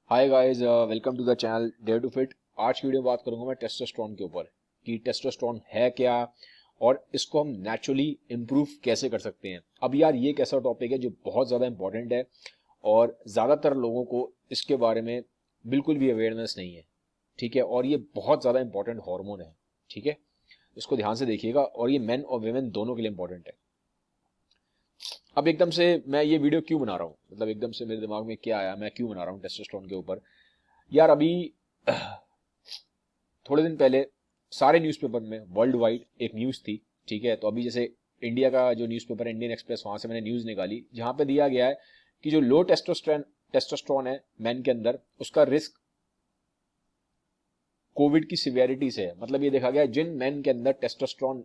Hi guys, welcome to the channel dare to fit. आज की video में बात करूंगा मैं टेस्टोस्टेरोन के ऊपर कि टेस्टोस्टेरोन है क्या और इसको हम नेचुरली इम्प्रूव कैसे कर सकते हैं। अब यार ये एक ऐसा टॉपिक है जो बहुत ज़्यादा इंपॉर्टेंट है और ज़्यादातर लोगों को इसके बारे में बिल्कुल भी अवेयरनेस नहीं है। ठीक है, और ये बहुत ज़्यादा इंपॉर्टेंट हार्मोन है। ठीक है, इसको ध्यान से देखिएगा और ये मेन और वुमेन दोनों के लिए इंपॉर्टेंट है। अब एकदम से मैं ये वीडियो क्यों बना रहा हूँ, मतलब एकदम से मेरे दिमाग में क्या आया, मैं क्यों बना रहा हूँ टेस्टोस्टेरोन के ऊपर। यार अभी थोड़े दिन पहले सारे न्यूज़पेपर में वर्ल्ड वाइड एक न्यूज़ थी। ठीक है, तो अभी जैसे इंडिया का जो न्यूज़पेपर है इंडियन एक्सप्रेस, वहां से मैंने न्यूज़ निकाली जहां पे दिया गया है कि जो लो टेस्टोस्टेरोन है मैन के अंदर, उसका रिस्क कोविड की सिवियरिटी से है। मतलब ये देखा गया है जिन मैन के अंदर टेस्टोस्टेरोन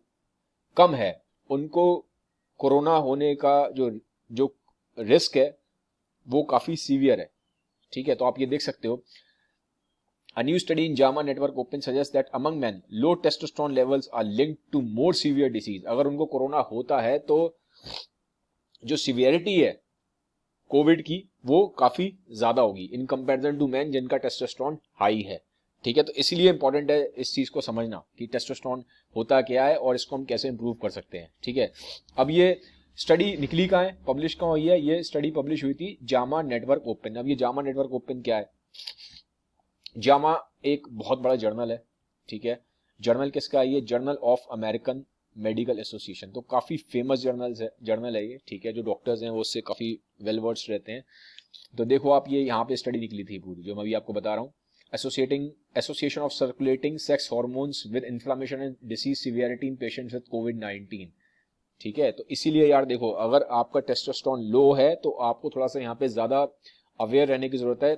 कम है उनको कोरोना होने का जो जो रिस्क है वो काफी सीवियर है। ठीक है, तो आप ये देख सकते हो। A new study in JAMA Network Open suggests that among men, low testosterone levels are linked to more severe disease. अगर उनको कोरोना होता है तो जो सिवियरिटी है कोविड की वो काफी ज्यादा होगी इन कंपैरिजन टू मैन जिनका टेस्टोस्टेरोन हाई है। ठीक है, तो इसीलिए इंपॉर्टेंट है इस चीज को समझना कि टेस्टोस्टेरोन होता क्या है और इसको हम कैसे इंप्रूव कर सकते हैं। ठीक है, अब ये स्टडी निकली कहाँ है, पब्लिश कहाँ हुई है? ये स्टडी पब्लिश हुई थी जामा नेटवर्क ओपन। अब ये जामा नेटवर्क ओपन क्या है? जामा एक बहुत बड़ा जर्नल है। ठीक है, जर्नल किसका है? ये journal of American medical association, तो काफी फेमस जर्नल है ये। ठीक है, जो डॉक्टर्स हैं वो उससे काफी वेल वर्स्ड रहते हैं। तो देखो आप, ये यहाँ पे स्टडी निकली थी पूरी जो मैं अभी आपको बता रहा हूँ। Association of circulating sex hormones with inflammation and disease severity in patients with कोविड-19। ठीक है, तो इसीलिए यार देखो, अगर आपका टेस्टोस्टेरोन लो है तो आपको थोड़ा सा यहाँ पे ज्यादा अवेयर रहने की जरूरत है।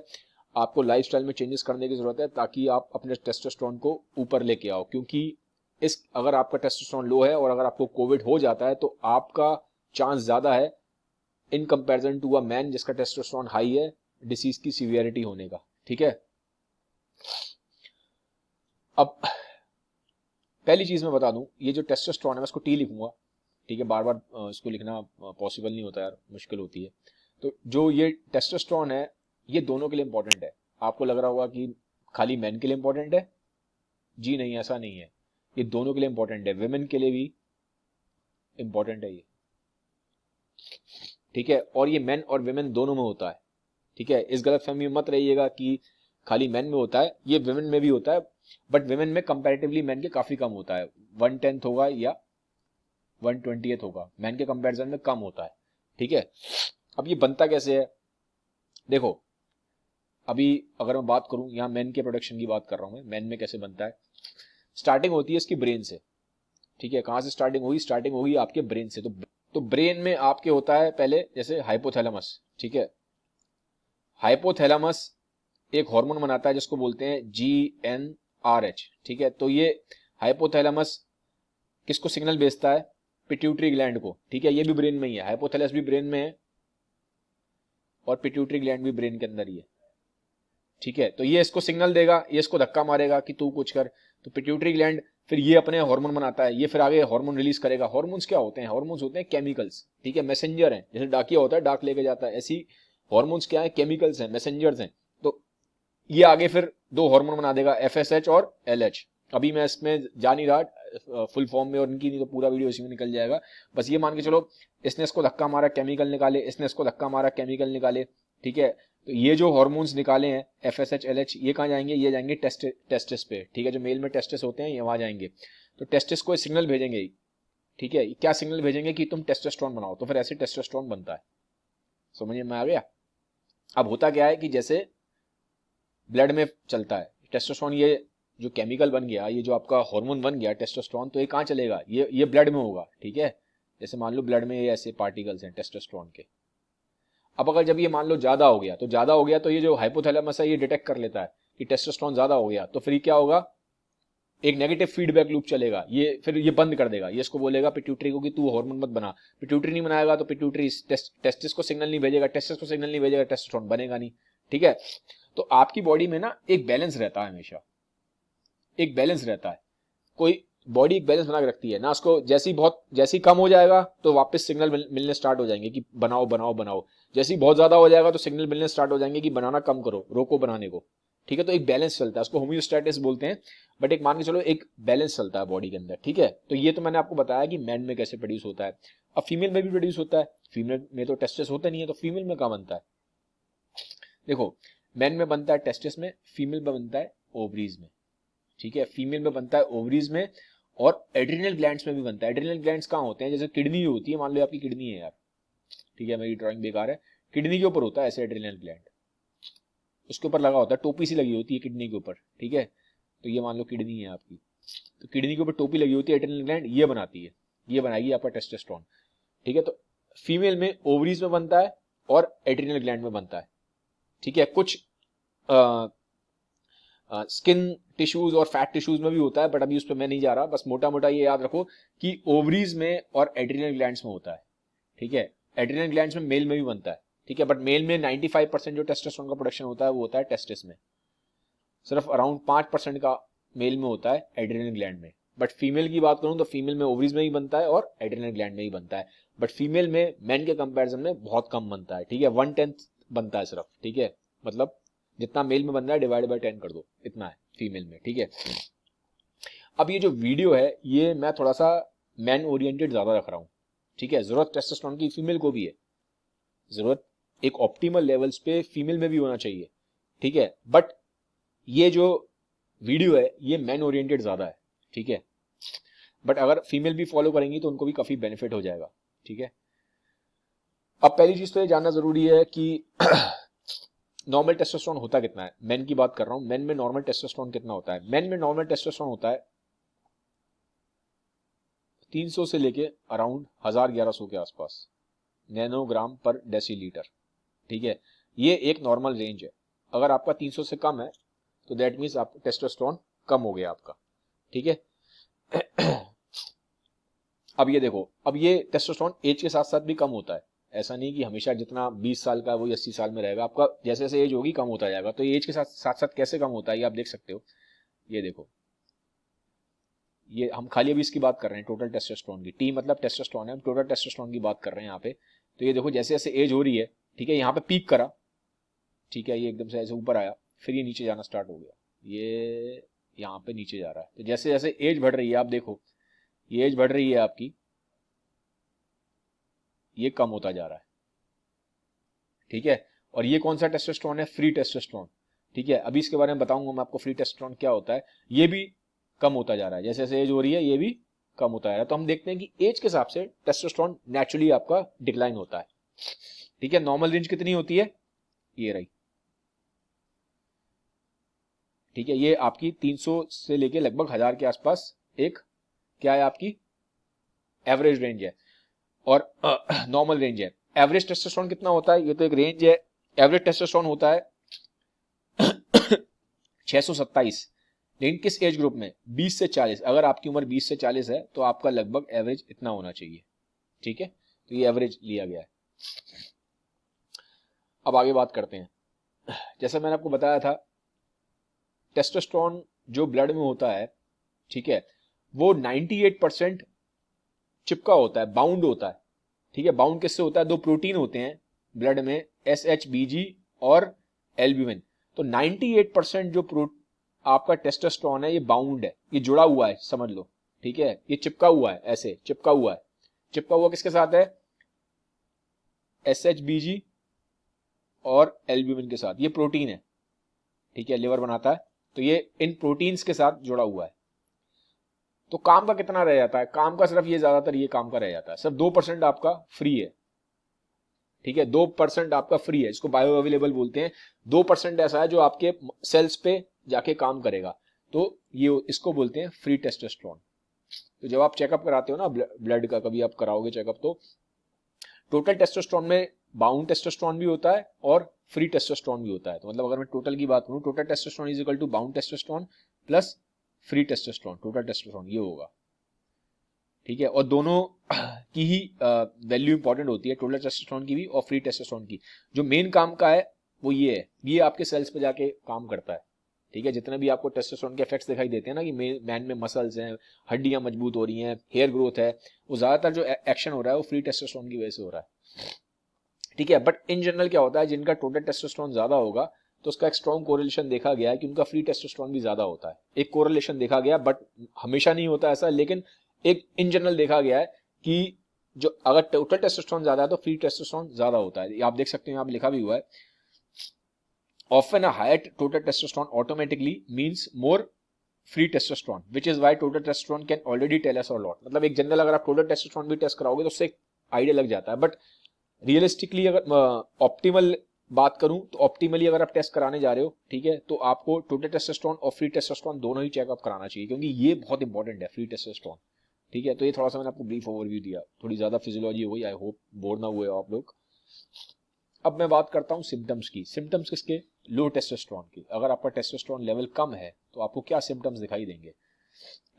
आपको लाइफस्टाइल में चेंजेस करने की जरूरत है ताकि आप अपने टेस्टोस्टेरोन को ऊपर लेके आओ। क्योंकि इस अगर आपका टेस्टोस्टेरोन लो है और अगर आपको कोविड हो जाता है तो आपका चांस ज्यादा है in comparison to a man जिसका टेस्टोस्टेरोन हाई है डिसीज की सीवियरिटी होने का। ठीक है, अब पहली चीज मैं बता दूं, ये जो टेस्टोस्टेरोन है मैं इसको टी लिखूंगा। ठीक है, बार बार इसको लिखना पॉसिबल नहीं होता यार, मुश्किल होती है। तो जो ये टेस्टोस्टेरोन है ये दोनों के लिए इंपॉर्टेंट है। आपको लग रहा होगा कि खाली मेन के लिए इंपॉर्टेंट है। जी नहीं, ऐसा नहीं है, ये दोनों के लिए इंपॉर्टेंट है, विमेन के लिए भी इंपॉर्टेंट है ये। ठीक है, और ये मेन और विमेन दोनों में होता है। ठीक है, इस गलतफहमी में मत रहिएगा कि खाली मेन में होता है, ये विमेन में भी होता है, बट विमेन में कंपैरेटिवली मेन के काफी कम होता है। 1/10 होगा या 1/20 होगा, मैन के कंपैरिजन में कम होता है। ठीक है, अब ये बनता कैसे है देखो। अभी अगर मैं बात करूं, यहाँ मेन के प्रोडक्शन की बात कर रहा हूं मैं, मेन में कैसे बनता है। स्टार्टिंग होती है इसकी ब्रेन से। ठीक है, कहां से स्टार्टिंग होगी? स्टार्टिंग होगी आपके ब्रेन से। तो ब्रेन में आपके होता है पहले जैसे हाइपोथैलेमस। ठीक है, हाइपोथैलेमस एक हार्मोन बनाता है जिसको बोलते हैं GnRH। ठीक है, तो ये हाइपोथैलेमस किसको सिग्नल भेजता है? पिट्यूटरी ग्लैंड को। ठीक है, ये भी ब्रेन में ही है, हाइपोथैलेमस भी ब्रेन में है और पिट्यूटरी ग्लैंड भी ब्रेन के अंदर ही है। ठीक है, तो ये इसको सिग्नल देगा, ये इसको धक्का मारेगा कि तू कुछ कर। तो पिट्यूटरी ग्लैंड फिर ये अपने हार्मोन बनाता है, ये फिर आगे हार्मोन रिलीज करेगा। हार्मोन्स क्या होते हैं? हार्मोन्स होते हैं केमिकल्स। ठीक है, मैसेंजर हैं, जैसे डाकिया होता है डाक लेके जाता है, ऐसी हार्मोन्स क्या है? केमिकल्स हैं, मैसेंजर्स हैं। तो ये आगे फिर दो हार्मोन बना देगा, FSH और LH। अभी मैं इसमें जा नहीं रहा फुल फॉर्म में, और इनकी नहीं तो पूरा वीडियो इसी में निकल जाएगा। बस ये मान के चलो, इसने इसको धक्का मारा केमिकल निकाले, इसने इसको धक्का मारा केमिकल निकाले। ठीक है, तो ये जो हार्मोन्स निकाले हैं FSH LH, ये कहाँ जाएंगे? ये जाएंगे टेस्टिस पे। ठीक है, जो मेल में टेस्टिस होते हैं ये वहां जाएंगे। तो टेस्टिस को सिग्नल भेजेंगे। ठीक है, क्या सिग्नल भेजेंगे? कि तुम टेस्टोस्टेरोन बनाओ। तो फिर ऐसे टेस्टोस्टेरोन बनता है। समझ में आ गया? अब होता क्या है कि जैसे ब्लड में चलता है टेस्टोस्टेरोन, ये जो केमिकल बन गया, ये जो आपका हार्मोन बन गया टेस्टोस्टेरोन, तो ये कहाँ चलेगा? ये ब्लड में होगा। ठीक है, जैसे मान लो ब्लड में ये ऐसे पार्टिकल्स हैं टेस्टोस्टेरोन के। अब अगर जब ये मान लो ज्यादा हो गया, तो ये जो हाइपोथैलेमस है ये डिटेक्ट कर लेता है कि टेस्टोस्टेरोन ज्यादा हो गया। तो फिर क्या होगा? एक नेगेटिव फीडबैक लूप चलेगा। ये फिर ये बंद कर देगा, ये इसको बोलेगा पिट्यूटरी को कि तू हार्मोन मत बना। पिट्यूटरी नहीं बनाएगा तो पिट्यूटरी टेस्टिस को सिग्नल नहीं भेजेगा, टेस्टिस को सिग्नल नहीं भेजेगा, टेस्टोस्टेरोन बनेगा नहीं। ठीक है, तो आपकी बॉडी में ना एक बैलेंस रहता है, हमेशा एक बैलेंस रहता है। कोई बॉडी एक बैलेंस बना के रखती है ना, उसको जैसी कम हो जाएगा तो वापस सिग्नल मिलने स्टार्ट हो जाएंगे कि बनाओ बनाओ बनाओ, जैसी बहुत ज्यादा हो जाएगा तो सिग्नल मिलने स्टार्ट हो जाएंगे कि बनाना कम करो, रोको बनाने को। ठीक है, तो एक बैलेंस चलता है, उसको होम्योस्टैटिस बोलते हैं, बट एक मान के चलो एक बैलेंस चलता है बॉडी के अंदर। ठीक है, तो ये तो मैंने आपको बताया कि मैन में कैसे प्रोड्यूस होता है। अब फीमेल में भी प्रोड्यूस होता है, फीमेल में तो टेस्टिस होता नहीं है, तो फीमेल में कहाँ बनता है? देखो, मैन में बनता है टेस्टिस में, फीमेल में बनता है ओवरीज में। ठीक है, फीमेल में बनता है ओवरीज में, और एड्रिनल ग्लैंड्स में भी बनता है। एड्रिनल ग्लैंड्स कहाँ होते हैं? जैसे किडनी होती है, मान लो आपकी किडनी है यार, ठीक है, मेरी ड्राइंग बेकार है, किडनी के ऊपर होता है ऐसे एड्रिनल ग्लैंड, उसके ऊपर लगा होता है, टोपी सी लगी होती है किडनी के ऊपर। ठीक है, तो ये मान लो किडनी है आपकी, तो किडनी के ऊपर टोपी लगी होती है एड्रिनल ग्लैंड, ये बनाती है, ये बनाएगी आपका टेस्टोस्टेरोन। ठीक है, तो फीमेल में ओवरीज में बनता है और एड्रिनल ग्लैंड में बनता है। ठीक है, कुछ स्किन टिश्यूज और फैट टिश्यूज में भी होता है, बट अभी उस पर मैं नहीं जा रहा, बस मोटा मोटा ये याद रखो कि ओवरीज में और एड्रिनल ग्लैंड्स में होता है। ठीक है, एड्रिनल ग्लैंड्स में मेल में भी बनता है। ठीक है, बट मेल में 95% जो टेस्टोस्टेरोन का प्रोडक्शन होता है वो होता है टेस्टिस में, सिर्फ अराउंड 5% का मेल में होता है एड्रिनल ग्लैंड में। बट फीमेल की बात करूं तो फीमेल में ओवरीज में ही बनता है और एड्रिनल ग्लैंड में ही बनता है, बट फीमेल में मैन के कंपैरिजन में बहुत कम बनता है। ठीक है, 1/10 बनता है सिर्फ। ठीक है, मतलब जितना मेल में बन रहा है डिवाइड बाय 10 कर दो, इतना है फीमेल में। ठीक है, अब ये जो वीडियो है ये मैं थोड़ा सा मैन ओरिएंटेड ज्यादा रख रहा हूं। ठीक है, जरूरत टेस्टोस्टेरोन की फीमेल को भी है, जरूरत एक ऑप्टिमल लेवल्स पे फीमेल में भी होना चाहिए। ठीक है, बट ये जो वीडियो है ये मैन ओरिएंटेड ज्यादा है। ठीक है, बट अगर फीमेल भी फॉलो करेंगी तो उनको भी काफी बेनिफिट हो जाएगा। ठीक है, अब पहली चीज तो ये जानना जरूरी है कि नॉर्मल टेस्टोस्टेरोन होता कितना है। मेन की बात कर रहा हूं, मेन में नॉर्मल टेस्टोस्टेरोन कितना होता है? मेन में नॉर्मल टेस्टोस्टेरोन होता है 300 से लेके अराउंड 1000-1100 के आसपास नैनोग्राम पर डेसीलीटर। ठीक है, ये एक नॉर्मल रेंज है। अगर आपका 300 से कम है तो दैट मीन्स आप टेस्टोस्टेरोन कम हो गया आपका। ठीक है, अब ये देखो, अब ये टेस्टोस्टेरोन एज के साथ साथ भी कम होता है, ऐसा नहीं कि हमेशा जितना 20 साल का वो 80 साल में रहेगा, आपका जैसे जैसे एज होगी कम होता जाएगा। तो एज के साथ साथ कैसे कम होता है ये आप देख सकते हो। ये देखो, ये हम खाली अभी इसकी बात कर रहे हैं टोटल टेस्टोस्टेरोन की, टी मतलब टेस्टोस्टेरोन है, हम टोटल टेस्टोस्टेरोन की बात कर रहे हैं यहाँ पे। तो ये देखो जैसे जैसे एज हो रही है, ठीक है, यहाँ पे पीक करा, ठीक है, ये एकदम से ऐसे ऊपर आया, फिर ये नीचे जाना स्टार्ट हो गया, ये यहाँ पे नीचे जा रहा है। तो जैसे जैसे एज बढ़ रही है, आप देखो ये एज बढ़ रही है आपकी, ये कम होता जा रहा है। ठीक है, और ये कौन सा टेस्टोस्टेरोन है? Free testosterone. ठीक है, अभी इसके बारे में बताऊंगा मैं आपको फ्री टेस्टोस्टेरोन क्या होता है। ये भी कम होता जा रहा है, जैसे जैसे एज हो रही है ये भी कम होता जा रहा है। तो हम देखते हैं कि एज के हिसाब से टेस्टोस्टेरोन नेचुरली आपका डिक्लाइन होता है। ठीक है, नॉर्मल रेंज कितनी होती है? ये रही। ठीक है, ये आपकी 300 से लेके लगभग 1000 के आसपास एक क्या है आपकी एवरेज रेंज है, और नॉर्मल रेंज है। एवरेज टेस्टोस्टेरोन कितना होता है? ये तो एक रेंज है। एवरेज टेस्टोस्टेरोन होता है 627, लेकिन किस एज ग्रुप में? 20 से 40। अगर आपकी उम्र 20 से 40 है तो आपका लगभग एवरेज इतना होना चाहिए। ठीक है, तो ये एवरेज लिया गया है। अब आगे बात करते हैं। जैसा मैंने आपको बताया था, टेस्टोस्टेरोन जो ब्लड में होता है, ठीक है, वो 98% चिपका होता है, बाउंड होता है। ठीक है, बाउंड किससे होता है? दो प्रोटीन होते हैं ब्लड में, SHBG और एल्ब्यूमिन। तो 98% जो आपका टेस्टोस्टेरोन है ये बाउंड है, ये जुड़ा हुआ है समझ लो। ठीक है, ये चिपका हुआ है, ऐसे चिपका हुआ है। चिपका हुआ किसके साथ है? SHBG और एल्ब्यूमिन के साथ। ये प्रोटीन है, ठीक है, लिवर बनाता है, तो ये इन प्रोटीन्स के साथ जुड़ा हुआ है। तो काम का कितना रह जाता है? काम का सिर्फ ये, ज्यादातर ये काम का रह जाता है, सिर्फ 2% आपका फ्री है। ठीक है, 2% आपका फ्री है, इसको बायो अवेलेबल बोलते हैं। 2% ऐसा है जो आपके सेल्स पे जाके काम करेगा, तो ये इसको बोलते हैं फ्री टेस्टोस्टेरोन। तो जब आप चेकअप कराते हो ना ब्लड का, कभी आप कराओगे चेकअप, तो टोटल टेस्टोस्टेरोन में बाउंड टेस्टोस्टेरोन भी होता है और फ्री टेस्टोस्टेरोन भी होता है। तो मतलब अगर मैं टोटल की बात करूं, total testosterone is equal to bound testosterone plus free testosterone, total testosterone ये होगा। ठीक है, और दोनों की ही वैल्यू इंपॉर्टेंट होती है, टोटल टेस्टोस्टेरोन की भी और फ्री टेस्टोस्टेरोन की। जो मेन काम का है वो ये है, ये आपके सेल्स पे जाके काम करता है। ठीक है, जितने भी आपको टेस्टोस्टेरोन के इफेक्ट्स दिखाई देते हैं ना कि मैन में मसल्स हैं, हड्डियां मजबूत हो रही हैं, हेयर ग्रोथ है, वो ज्यादातर जो एक्शन हो रहा है वो फ्री टेस्टोस्टेरोन की वजह से हो रहा है। ठीक है, बट इन जनरल क्या होता है, जिनका टोटल टेस्टोस्टेरोन ज्यादा होगा तो उसका एक स्ट्रॉन्ग कोरिलेशन देखा गया है कि उनका फ्री टेस्टोस्टेरोन भी ज्यादा होता है। एक कोरिलेशन देखा गया, बट हमेशा नहीं होता ऐसा, लेकिन एक इन जनरल देखा गया है कि जो अगर टोटल टेस्टोस्टेरोन ज्यादा है तो फ्री टेस्टोस्टेरोन ज्यादा होता है। आप देख सकते हैं, यहाँ पे लिखा भी हुआ है, often a higher total testosterone automatically means more free testosterone, which is why total testosterone can already tell us a lot। मतलब एक जनरल अगर आप टोटल टेस्टोस्टेरोन भी टेस्ट कराओगे तो उससे एक आइडिया लग जाता है, बट रियलिस्टिकली अगर ऑप्टिमल बात करूं तो ऑप्टिमली अगर आप टेस्ट कराने जा रहे हो, ठीक है, तो आपको टोटल टेस्टोस्टेरोन और फ्री टेस्टोस्टेरोन दोनों ही चेकअप कराना चाहिए, क्योंकि ये बहुत इंपॉर्टेंट है फ्री टेस्टोस्टेरोन। ठीक है, तो ये थोड़ा सा मैंने आपको ब्रीफ ओवरव्यू दिया, थोड़ी ज्यादा फिजियोलॉजी हो गई, आई होप बोर ना हुए आप लोग। अब मैं बात करता हूँ सिम्टम्स की। सिम्टम्स किसके? लो टेस्टोस्टेरोन की। अगर आपका टेस्टोस्टेरोन लेवल कम है तो आपको क्या सिम्टम्स दिखाई देंगे?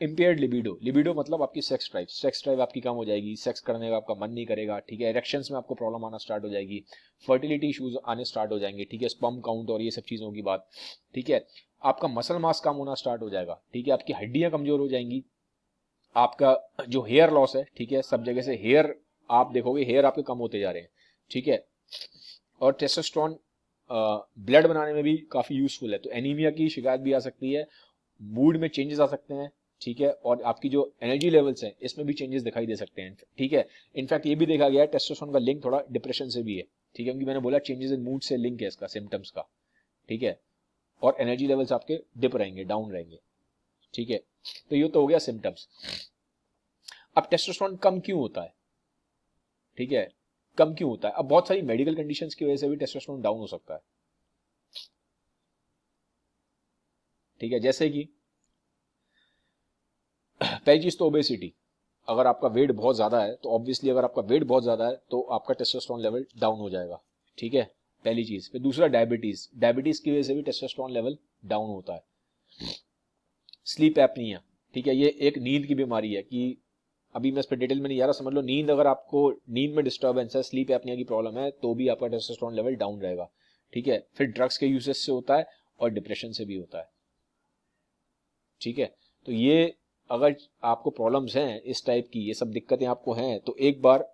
इम्पेयर्ड लिबिडो, लिबिडो मतलब आपकी सेक्स ड्राइव, सेक्स ड्राइव आपकी कम हो जाएगी, सेक्स करने का आपका मन नहीं करेगा, ठीक है, इरेक्शंस में आपको प्रॉब्लम आना स्टार्ट हो जाएगी, फर्टिलिटी इश्यूज आने स्टार्ट हो जाएंगे, ठीक है, स्पर्म काउंट और ये सब चीजों की बात, ठीक है, आपका मसल मास कम होना स्टार्ट हो जाएगा, ठीक है, आपकी हड्डियां कमजोर हो जाएंगी, आपका जो हेयर लॉस है, ठीक है, सब जगह से हेयर आप देखोगे हेयर आपके कम होते जा रहे हैं, ठीक है, और टेस्टोस्टेरोन ब्लड बनाने में भी काफी यूजफुल है, तो एनीमिया की शिकायत भी आ सकती है, मूड में चेंजेस आ सकते हैं, ठीक है, और आपकी जो एनर्जी लेवल्स हैं इसमें भी चेंजेस दिखाई दे सकते हैं, ठीक है। इनफैक्ट ये भी देखा गया है टेस्टोस्टेरोन का लिंक थोड़ा डिप्रेशन से भी है, ठीक है, क्योंकि मैंने बोला चेंजेस इन मूड से लिंक है इसका, सिम्टम्स का, ठीक है, और एनर्जी लेवल्स आपके डिप रहेंगे, डाउन रहेंगे, ठीक है, तो ये तो हो गया सिम्टम्स। अब टेस्टोस्टेरोन कम क्यों होता है? ठीक है, कम क्यों होता है? अब बहुत सारी मेडिकल कंडीशंस की वजह से भी टेस्टोस्टेरोन डाउन हो सकता है, ठीक है, जैसे कि पहली चीज तो ओबेसिटी। अगर आपका वेट बहुत ज्यादा है तो ऑब्वियसली अगर आपका वेट बहुत ज्यादा है तो आपका टेस्टोस्टेरोन लेवल डाउन हो जाएगा, ठीक है, पहली चीज। फिर दूसरा डायबिटीज, डायबिटीज की वजह से भी टेस्टोस्टेरोन लेवल डाउन होता है। स्लीप एपनिया, ठीक है, ये एक नींद की बीमारी है कि अभी मैं इस पर डिटेल में नहीं जा रहा, समझ लो नींद, अगर आपको नींद में डिस्टर्बेंस है, स्लीप एपनिया की प्रॉब्लम है, तो भी आपका टेस्टोस्टेरोन लेवल डाउन रहेगा, ठीक है। फिर ड्रग्स के यूजेस से होता है और डिप्रेशन से भी होता है, ठीक है। तो ये अगर आपको प्रॉब्लम्स हैं इस टाइप की, ये सब दिक्कतें आपको हैं, तो एक बार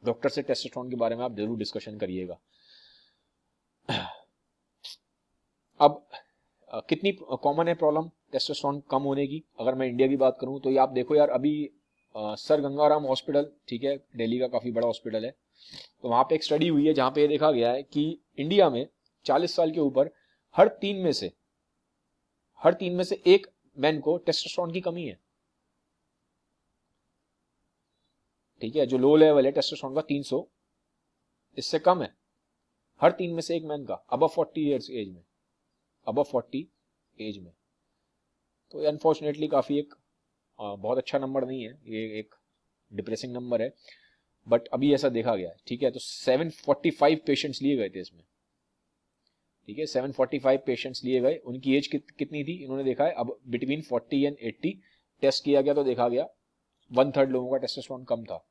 डॉक्टर से टेस्टोस्टेरोन के बारे में आप जरूर डिस्कशन करिएगा। अब कितनी कॉमन है प्रॉब्लम टेस्टोस्टेरोन कम होने की? अगर मैं इंडिया की बात करूं तो ये आप देखो यार, अभी सर गंगाराम हॉस्पिटल, ठीक है, दिल्ली का काफी बड़ा हॉस्पिटल है, तो वहां पे एक स्टडी हुई है जहां पे ये देखा गया है कि इंडिया में 40 साल के ऊपर हर तीन में से एक मैन को टेस्टोस्टेरोन की कमी है, ठीक है, जो लो लेवल है टेस्टोस्टेरोन का 300, इससे कम है हर 3 में से एक मैन का, अबव 40 ईयर्स एज में, अबव 40 एज में। तो ये अनफॉर्चुनेटली काफी एक बहुत अच्छा नंबर नहीं है, ये एक डिप्रेसिंग नंबर है, बट अभी ऐसा देखा गया है, ठीक है। तो 745 पेशेंट्स लिए गए थे इसमें, ठीक है, 745 पेशेंट्स लिए गए, उनकी एज कितनी थी इन्होंने देखा है, अब बिटवीन 40 एंड 80 टेस्ट किया गया, तो देखा गया 1/3 लोगों का टेस्टोस्टेरोन कम था,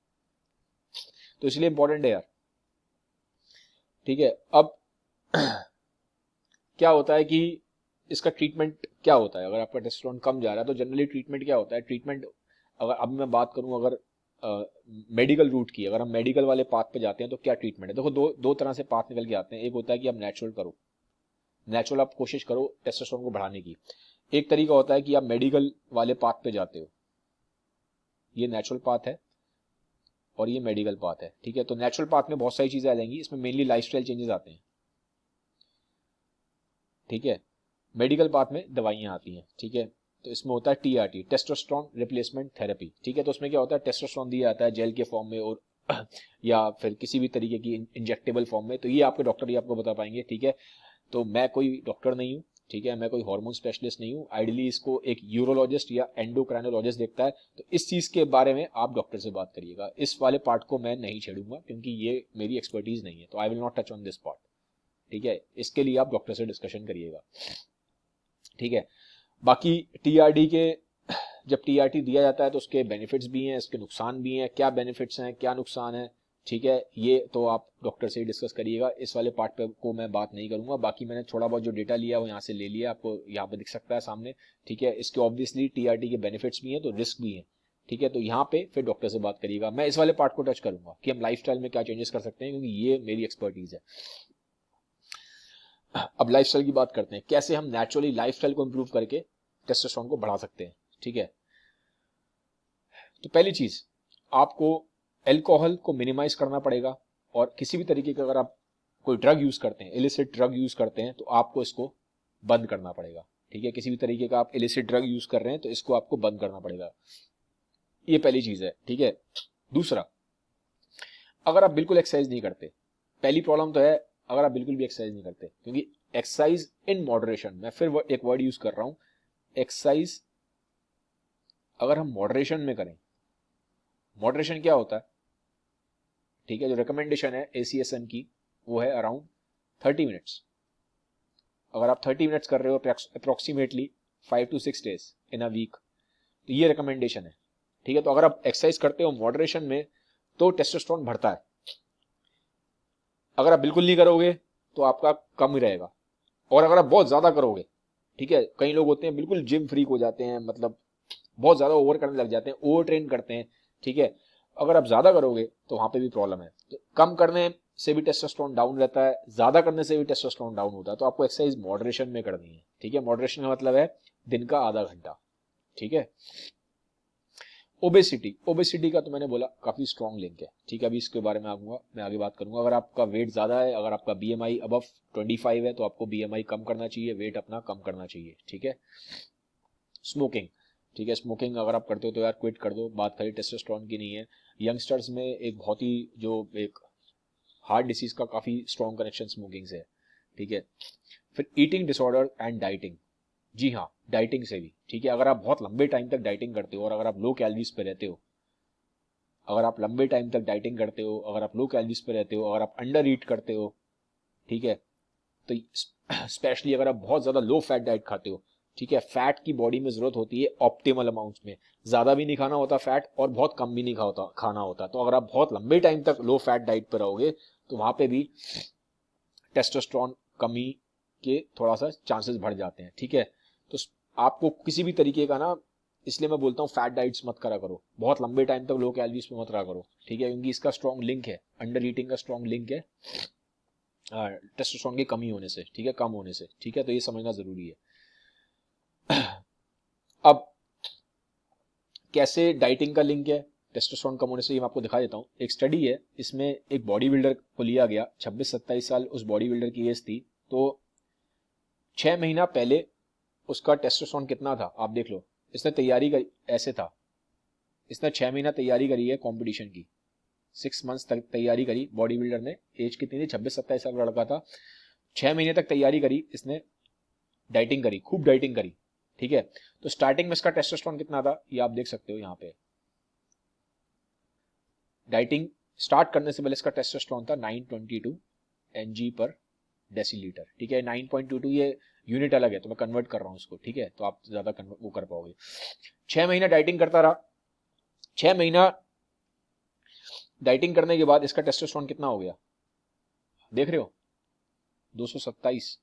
तो इसलिए इंपॉर्टेंट है यार, ठीक है। अब क्या होता है कि इसका ट्रीटमेंट क्या होता है? अगर आपका टेस्टोस्टेरोन कम जा रहा है तो जनरली ट्रीटमेंट क्या होता है? ट्रीटमेंट अगर अब मैं बात करूं, अगर मेडिकल रूट की, अगर हम मेडिकल वाले पाथ पे जाते हैं तो क्या ट्रीटमेंट है? देखो, दो तरह से पाथ निकल के आते हैं। एक होता है कि आप नेचुरल करो, नेचुरल आप कोशिश करो टेस्टोस्टेरोन को बढ़ाने की। एक तरीका होता है कि आप मेडिकल वाले पाथ पे जाते हो, ये नेचुरल पाथ है और ये मेडिकल पाथ है, ठीक है। तो नेचुरल पाथ में बहुत सारी चीजें आ जाएंगी, इसमें मेनली लाइफस्टाइल चेंजेस आते हैं, ठीक है। मेडिकल पाथ में दवाइयां आती हैं, ठीक है। तो इसमें होता है टीआरटी, टेस्टोस्टेरोन रिप्लेसमेंट थेरेपी, ठीक है। तो उसमें क्या होता है, टेस्टोस्टेरोन दिया जाता है जेल के फॉर्म में और या फिर किसी भी तरीके की इंजेक्टेबल फॉर्म में, तो ये आपके डॉक्टर ही आपको बता पाएंगे, ठीक है। तो मैं कोई डॉक्टर नहीं हूँ, ठीक है, मैं कोई हार्मोन स्पेशलिस्ट नहीं हूँ, आइडियली इसको एक यूरोलॉजिस्ट या एंडोक्राइनोलॉजिस्ट देखता है, तो इस चीज के बारे में आप डॉक्टर से बात करिएगा। इस वाले पार्ट को मैं नहीं छेड़ूंगा क्योंकि ये मेरी एक्सपर्टीज नहीं है, तो I will not touch on this part, ठीक है। इसके लिए आप डॉक्टर से डिस्कशन करिएगा, ठीक है। बाकी टीआरडी के, जब टीआरटी दिया जाता है तो उसके बेनिफिट्स भी हैं, इसके नुकसान भी हैं, क्या बेनिफिट्स हैं क्या नुकसान है, ठीक है, ये तो आप डॉक्टर से ही डिस्कस करिएगा, इस वाले पार्ट पे को मैं बात नहीं करूंगा। बाकी मैंने थोड़ा बहुत जो डेटा लिया वो यहाँ से ले लिया, आपको यहाँ पे दिख सकता है सामने। ठीक है, इसके ऑब्वियसली टीआरटी के बेनिफिट्स भी हैं तो रिस्क भी हैं। ठीक है, तो यहाँ पे फिर डॉक्टर से बात करिएगा। मैं इस वाले पार्ट को टच करूंगा कि हम लाइफस्टाइल में क्या चेंजेस कर सकते हैं, क्योंकि ये मेरी एक्सपर्टीज है। अब लाइफस्टाइल की बात करते हैं, कैसे हम नेचुरली लाइफस्टाइल को इंप्रूव करके टेस्टोस्टेरोन को बढ़ा सकते हैं। ठीक है, तो पहली चीज, आपको अल्कोहल को मिनिमाइज करना पड़ेगा, और किसी भी तरीके का अगर आप कोई ड्रग यूज करते हैं, इलिसिट ड्रग यूज करते हैं, तो आपको इसको बंद करना पड़ेगा। ठीक है, किसी भी तरीके का आप इलिसिट ड्रग यूज कर रहे हैं तो इसको आपको बंद करना पड़ेगा, ये पहली चीज है। ठीक है, दूसरा, अगर आप बिल्कुल एक्सरसाइज नहीं करते, पहली प्रॉब्लम तो है अगर आप बिल्कुल भी एक्सरसाइज नहीं करते, क्योंकि एक्सरसाइज इन मॉडरेशन, मैं फिर एक वर्ड यूज कर रहा हूं, एक्सरसाइज अगर हम मॉडरेशन में करें, मॉडरेशन क्या होता है, ठीक है, जो रिकमेंडेशन है ACSM की वो है अराउंड 30 मिनट्स। अगर आप 30 मिनट्स कर रहे हो approximately 5 to 6 days in a week, तो ये रिकमेंडेशन है। ठीक है, तो अगर आप एक्सरसाइज करते हो मॉडरेशन में तो टेस्टोस्टेरोन बढ़ता है। अगर आप बिल्कुल नहीं करोगे तो आपका कम ही रहेगा, और अगर आप बहुत ज्यादा करोगे, ठीक है, कई लोग होते हैं बिल्कुल जिम फ्रीक हो जाते हैं, मतलब बहुत ज्यादा ओवर करने लग जाते हैं, ओवर ट्रेन करते हैं। ठीक है, अगर आप ज्यादा करोगे तो वहां पे भी प्रॉब्लम है। तो कम करने से भी टेस्टोस्टेरोन डाउन रहता है, ज्यादा करने से भी टेस्टोस्टेरोन डाउन होता है। तो आपको एक्सरसाइज मॉडरेशन में करनी है। ठीक है, मॉडरेशन का मतलब है दिन का आधा घंटा। ठीक है, ओबेसिटी का तो मैंने बोला काफी स्ट्रॉन्ग लिंक है। ठीक है, अभी इसके बारे में मैं आगे बात करूंगा। अगर आपका वेट ज्यादा है, अगर आपका BMI अबव 25 है, तो आपको BMI कम करना चाहिए, वेट अपना कम करना चाहिए। ठीक है, स्मोकिंग, ठीक है, स्मोकिंग अगर आप करते हो तो यार क्विट कर दो, बात खाली टेस्टोस्टेरोन की नहीं है। यंगस्टर्स में एक बहुत ही जो एक हार्ट डिसीज का काफी स्ट्रॉन्ग कनेक्शन स्मोकिंग से है। ठीक है, फिर ईटिंग डिसऑर्डर एंड डाइटिंग, जी हाँ, डाइटिंग से भी। ठीक है, अगर आप बहुत लंबे टाइम तक डाइटिंग करते हो और अगर आप लो कैलोरीज पे रहते हो, अगर आप लंबे टाइम तक डाइटिंग करते हो, अगर आप लो कैलोरीज पे रहते हो, अगर आप अंडर ईट करते हो, ठीक है, तो स्पेशली अगर आप बहुत ज्यादा लो फैट डाइट खाते हो, ठीक है, फैट की बॉडी में जरूरत होती है ऑप्टिमल अमाउंट में, ज्यादा भी नहीं खाना होता फैट और बहुत कम भी नहीं खाना होता। तो अगर आप बहुत लंबे टाइम तक लो फैट डाइट पर रहोगे तो वहां पे भी टेस्टोस्टेरोन कमी के थोड़ा सा चांसेस बढ़ जाते हैं। ठीक है, तो आपको किसी भी तरीके का ना, इसलिए मैं बोलता हूँ फैट डाइट्स मत करा करो, बहुत लंबे टाइम तक लो कैलोरीज पे मत रहा करो। ठीक है, क्योंकि इसका स्ट्रॉन्ग लिंक है, अंडर ईटिंग का स्ट्रॉन्ग लिंक है टेस्टोस्टेरोन की कमी होने से, ठीक है, कम होने से। ठीक है, तो ये समझना जरूरी है। अब कैसे डाइटिंग का लिंक है टेस्टोस्टेरोन कम होने से, ये मैं आपको दिखा देता हूँ। एक स्टडी है, इसमें एक बॉडी बिल्डर को लिया गया, 26-27 साल उस बॉडी बिल्डर की एज थी, तो 6 महीना पहले उसका टेस्टोस्टेरोन कितना था आप देख लो। इसने तैयारी करी, ऐसे था, इसने 6 महीना तैयारी करी है कंपटीशन की, 6 मंथ्स तक तैयारी करी बॉडी बिल्डर ने। एज कितनी थी, 26-27 साल का लड़का था, 6 महीने तक तैयारी करी इसने, डाइटिंग करी, खूब डाइटिंग करी। ठीक है, तो स्टार्टिंग में इसका टेस्टोस्टेरोन कितना था ये आप देख सकते हो यहाँ पे। डाइटिंग स्टार्ट करने से पहले इसका टेस्टोस्टेरोन था 922 Ng पर डेसीलीटर। ठीक है, 9.22 ये यूनिट अलग है तो मैं कन्वर्ट कर रहा हूँ उसको। ठीक है, तो आप ज्यादा वो कर पाओगे। 6 महीना डाइटिंग करता रहा, 6 महीना डाइटिंग करने के बाद इसका टेस्टोस्टेरोन कितना हो गया देख रहे हो, 227।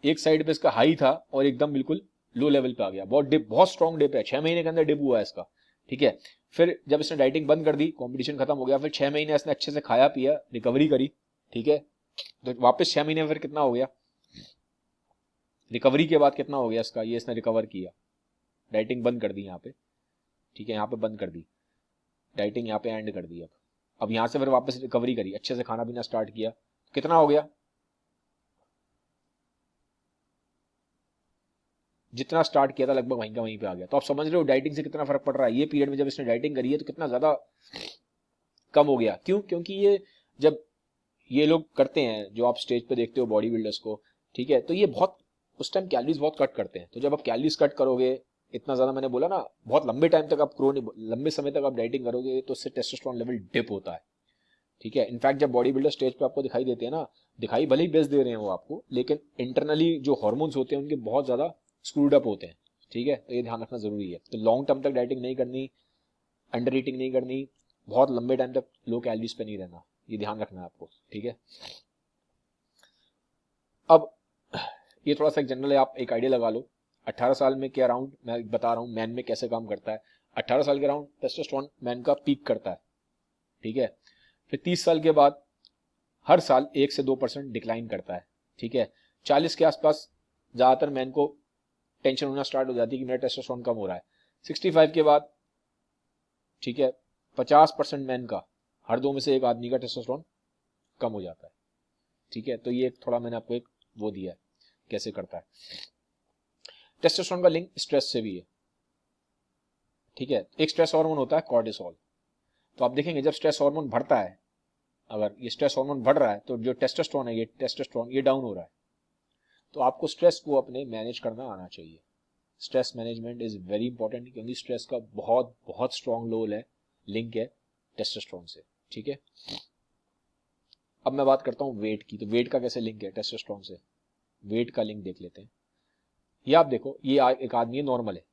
एक साइड पे इसका हाई था और एकदम बिल्कुल लो लेवल पे आ गया, बहुत डिप, बहुत स्ट्रॉन्ग डिप है, 6 महीने के अंदर डिप हुआ है इसका। ठीक है, फिर जब इसने डाइटिंग बंद कर दी, कंपटीशन खत्म हो गया, फिर 6 महीने इसने अच्छे से खाया पिया, रिकवरी करी। ठीक है, तो वापस 6 महीने में फिर कितना हो गया, रिकवरी के बाद कितना हो गया इसका, ये इसने रिकवर किया, डाइटिंग बंद कर दी यहाँ पे। ठीक है, यहाँ पे बंद कर दी डाइटिंग, यहाँ पे एंड कर दी। अब यहाँ से फिर वापस रिकवरी करी, अच्छे से खाना पीना स्टार्ट किया, कितना हो गया, जितना स्टार्ट किया था लगभग वहीं का वहीं पे आ गया। तो आप समझ रहे हो डाइटिंग से कितना फर्क पड़ रहा है। ये पीरियड में जब इसने डाइटिंग करी है तो कितना ज्यादा कम हो गया। क्यों, क्योंकि ये जब ये लोग करते हैं, जो आप स्टेज पे देखते हो बॉडी बिल्डर्स को, ठीक है, तो ये बहुत उस टाइम कैलोरीज बहुत कट करते हैं। तो जब आप कैलोरीज कट करोगे इतना ज्यादा, मैंने बोला ना, बहुत लंबे टाइम तक आप लंबे समय तक आप डाइटिंग करोगे तो उससे टेस्टोस्टेरोन लेवल डिप होता है। ठीक है, इनफैक्ट जब बॉडी बिल्डर स्टेज पे आपको दिखाई देते हैं ना, दिखाई भले ही बेस्ट दे रहे हैं वो आपको, लेकिन इंटरनली जो हार्मोन्स होते हैं उनके बहुत ज्यादा स्क्रूड अप होते हैं। ठीक है, तो ये ध्यान रखना जरूरी है। तो लॉन्ग टर्म तक डाइटिंग नहीं करनी, अंडर ईटिंग नहीं करनी, बहुत लंबे टाइम तक लो कैलोरीज पे नहीं रहना, ये ध्यान रखना है आपको, ठीक है। अब ये थोड़ा सा एक जनरल है, आप एक आइडिया लगा लो 18 साल में के अराउंड, मैं बता रहा हूँ मैन में कैसे काम करता है। 18 साल के अराउंड टेस्टोस्टेरोन मैन का पीक करता है, ठीक है। फिर 30 साल के बाद हर साल 1 से 2% डिक्लाइन करता है, ठीक है। 40 के आसपास ज्यादातर मैन को टेंशन होना स्टार्ट हो जाती है कि मेरा टेस्टोस्टेरोन कम हो रहा है। 65 के बाद, ठीक है, 50% मैन का, हर 2 में से एक आदमी का टेस्टोस्टेरोन कम हो जाता है, ठीक है। तो ये थोड़ा मैंने आपको एक वो दिया है कैसे करता है। टेस्टोस्टेरोन का लिंक स्ट्रेस से भी है, ठीक है। एक स्ट्रेस हार्मोन होता है कॉर्टिसोल, तो आप देखेंगे जब स्ट्रेस हार्मोन बढ़ता है, अगर ये स्ट्रेस हार्मोन बढ़ रहा है तो जो टेस्टोस्टेरोन है, ये टेस्टोस्टेरोन ये डाउन हो रहा है। तो आपको स्ट्रेस को अपने मैनेज करना आना चाहिए। Stress management is very important, क्योंकि स्ट्रेस का बहुत बहुत स्ट्रॉन्ग रोल है, लिंक है टेस्टोस्टेरोन से, ठीक है। अब मैं बात करता हूँ वेट की, तो वेट का कैसे लिंक है टेस्टोस्टेरोन से, वेट का लिंक देख लेते हैं। ये आप देखो, ये एक आदमी है, नॉर्मल है,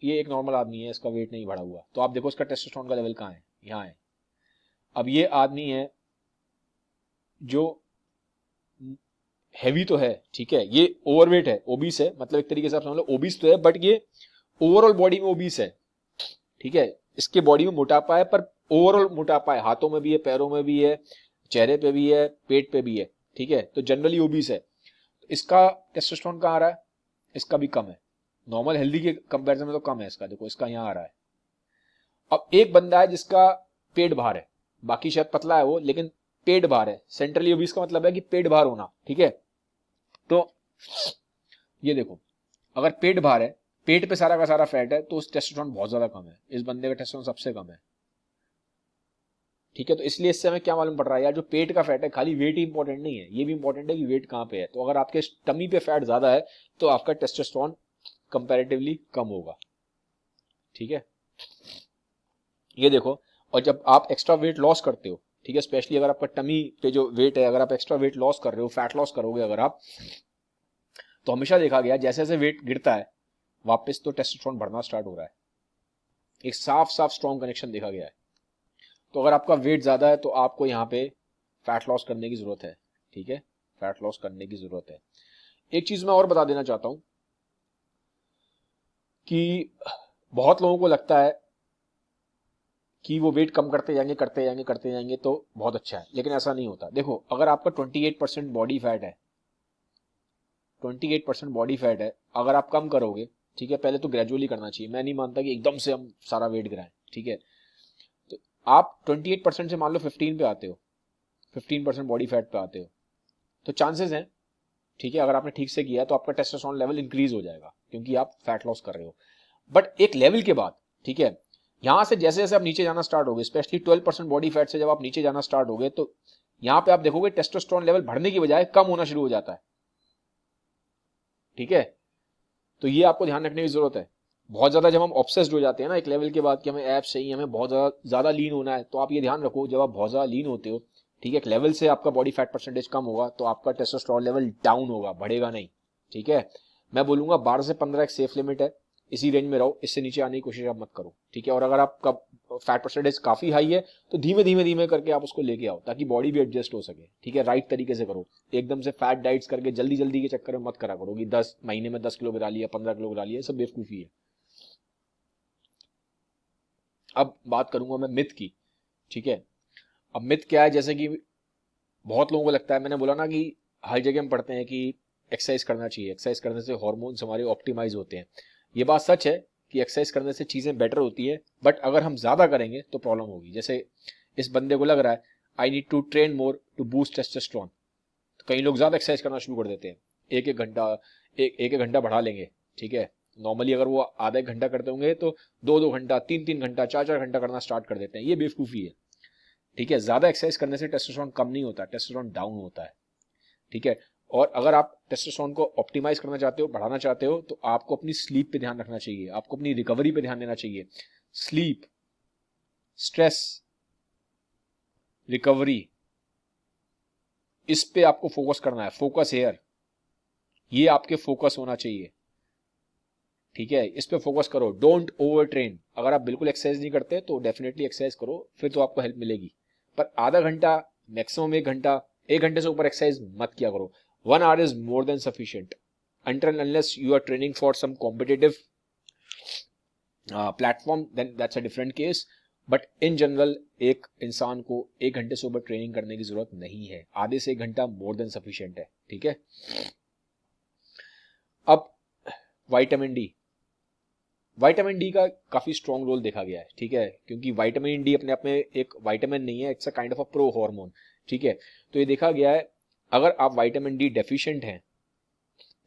ये एक नॉर्मल आदमी है, इसका वेट नहीं बढ़ा हुआ, तो आप देखो इसका टेस्टोस्टेरोन का लेवल कहाँ है, यहाँ है। अब ये आदमी है जो हैवी तो है, ठीक है, ये ओवरवेट है, ओबीस है, मतलब एक तरीके से आप समझ लो ओबीस तो है, बट ये ओवरऑल बॉडी में ओबीस है, ठीक है। इसके बॉडी में मोटापा है, पर ओवरऑल मोटापा है, हाथों में भी है, पैरों में भी है, चेहरे पे भी है, पेट पे भी है, ठीक है। तो जनरली ओबीस है। इसका टेस्टोस्टेरोन कहाँ आ रहा है, इसका भी कम है, नॉर्मल हेल्दी के कंपैरिजन में तो कम है इसका, देखो इसका यहाँ आ रहा है। अब एक बंदा है जिसका पेट बाहर है, बाकी शायद पतला है वो, लेकिन पेट बाहर है, सेंट्रली ओबीस का मतलब है कि पेट बाहर होना, ठीक है। तो ये देखो, अगर पेट बाहर है, पेट पे सारा का सारा फैट है, तो उस टेस्टोस्टेरोन बहुत ज्यादा कम है, इस बंदे का टेस्टोस्टेरोन सबसे कम है, ठीक है। तो इसलिए इससे हमें क्या मालूम पड़ रहा है यार, जो पेट का फैट है, खाली वेट ही इंपॉर्टेंट नहीं है, ये भी इंपॉर्टेंट है कि वेट कहाँ पे है। तो अगर आपके टमी पे फैट ज्यादा है तो आपका टेस्टोस्टेरोन कंपैरेटिवली कम होगा, ठीक है। ये देखो, और जब आप एक्स्ट्रा वेट लॉस करते हो, ठीक है, स्पेशली अगर आपका टमी पे जो वेट है, अगर आप एक्स्ट्रा वेट लॉस कर रहे हो, फैट लॉस करोगे अगर आप, तो हमेशा देखा गया जैसे जैसे वेट गिरता है वापस तो टेस्टोस्टेरोन बढ़ना स्टार्ट हो रहा है, एक साफ साफ स्ट्रॉन्ग कनेक्शन देखा गया है। तो अगर आपका वेट ज्यादा है तो आपको यहाँ पे फैट लॉस करने की जरूरत है, ठीक है, फैट लॉस करने की जरूरत है। एक चीज मैं और बता देना चाहता हूं कि बहुत लोगों को लगता है कि वो वेट कम करते जाएंगे करते जाएंगे करते जाएंगे तो बहुत अच्छा है, लेकिन ऐसा नहीं होता। देखो, अगर आपका 28% बॉडी फैट है, 28% बॉडी फैट है, अगर आप कम करोगे, ठीक है, पहले तो ग्रेजुअली करना चाहिए, मैं नहीं मानता कि एकदम से हम सारा वेट गिराएं, ठीक है। तो आप 28% से मान लो 15 पे आते हो, 15% बॉडी फैट पे आते हो, तो चांसेस हैं, ठीक है, अगर आपने ठीक से किया तो आपका टेस्टोस्टेरोन लेवल इंक्रीज हो जाएगा, क्योंकि आप फैट लॉस कर रहे हो। बट एक लेवल के बाद, ठीक है, यहां से जैसे जैसे आप नीचे जाना स्टार्ट होगे, स्पेशली 12% बॉडी फैट से जब आप नीचे जाना स्टार्ट होगे, तो यहां पे आप देखोगे टेस्टोस्टेरोन लेवल बढ़ने की बजाय कम होना शुरू हो जाता है, ठीक है। तो ये आपको ध्यान रखने की जरूरत है। बहुत ज्यादा जब हम ऑब्सेस्ड हो जाते हैं ना एक लेवल के बाद कि हमें एब्स चाहिए, हमें बहुत ज्यादा लीन होना है, तो आप ये ध्यान रखो जब आप बहुत ज्यादा लीन होते हो, ठीक है, एक लेवल से आपका बॉडी फैट परसेंटेज कम होगा तो आपका टेस्टोस्टेरोन लेवल डाउन होगा, बढ़ेगा नहीं, ठीक है। मैं बोलूंगा 12 से 15 एक सेफ लिमिट है, इसी रेंज में रहो, इससे नीचे आने की कोशिश आप मत करो, ठीक है। और अगर आपका फैट परसेंटेज काफी हाई है तो धीमे धीमे धीमे करके आप उसको लेके आओ, ताकि बॉडी भी एडजस्ट हो सके, ठीक है। राइट तरीके से करो, एकदम से फैट डाइट्स करके जल्दी जल्दी के चक्कर में मत करा करो कि 10 महीने में 10 किलो गिरा लिया, 15 किलो गिरा लिया, सब बेवकूफी है। अब बात करूंगा मैं मिथ की, ठीक है। अब मिथ क्या है, जैसे कि बहुत लोगों को लगता है, मैंने बोला ना कि हर जगह हम पढ़ते हैं कि एक्सरसाइज करना चाहिए, एक्सरसाइज करने से हॉर्मोन्स हमारे ऑप्टिमाइज होते हैं। ये बात सच है कि एक्सरसाइज करने से चीजें बेटर होती है, बट अगर हम ज्यादा करेंगे तो प्रॉब्लम होगी। जैसे इस बंदे को लग रहा है I need to train more to boost testosterone, तो कई लोग ज्यादा एक्सरसाइज करना शुरू कर देते हैं, एक एक घंटा, एक एक घंटा बढ़ा लेंगे, ठीक है। नॉर्मली अगर वो आधा एक घंटा करते होंगे तो 2 2 घंटा, 3 3 घंटा, 4 4 घंटा करना स्टार्ट कर देते हैं, ये बेवकूफी है, ठीक है। ज्यादा एक्सरसाइज करने से टेस्टोस्टेरोन कम नहीं होता, टेस्टोस्टेरोन डाउन होता है, ठीक है। और अगर आप टेस्टोस्टेरोन को ऑप्टिमाइज करना चाहते हो, बढ़ाना चाहते हो, तो आपको अपनी स्लीप पे ध्यान रखना चाहिए, आपको अपनी रिकवरी पे ध्यान देना चाहिए। स्लीप, स्ट्रेस, रिकवरी, इस पे आपको फोकस करना है, फोकस हेयर, ये आपके फोकस होना चाहिए, ठीक है, इस पे फोकस करो, डोंट ओवर ट्रेन। अगर आप बिल्कुल एक्सरसाइज नहीं करते तो डेफिनेटली एक्सरसाइज करो, फिर तो आपको हेल्प मिलेगी, पर आधा घंटा मैक्सिमम 1 घंटा, 1 घंटे से ऊपर एक्सरसाइज मत किया करो। 1 hour is more than sufficient until unless you are training for some competitive platform, then that's a different case, but in general एक इंसान को 1 घंटे से ऊपर ट्रेनिंग करने की जरूरत नहीं है, आधे से 1 घंटा मोर देन सफिशिएंट है। ठीक है, अब विटामिन डी, विटामिन डी का काफी स्ट्रॉन्ग रोल देखा गया है। ठीक है, क्योंकि विटामिन डी अपने आप में एक विटामिन नहीं है, it's a kind of a pro hormone. ठीक है, तो ये देखा गया है अगर आप विटामिन डी डेफिशिएंट हैं,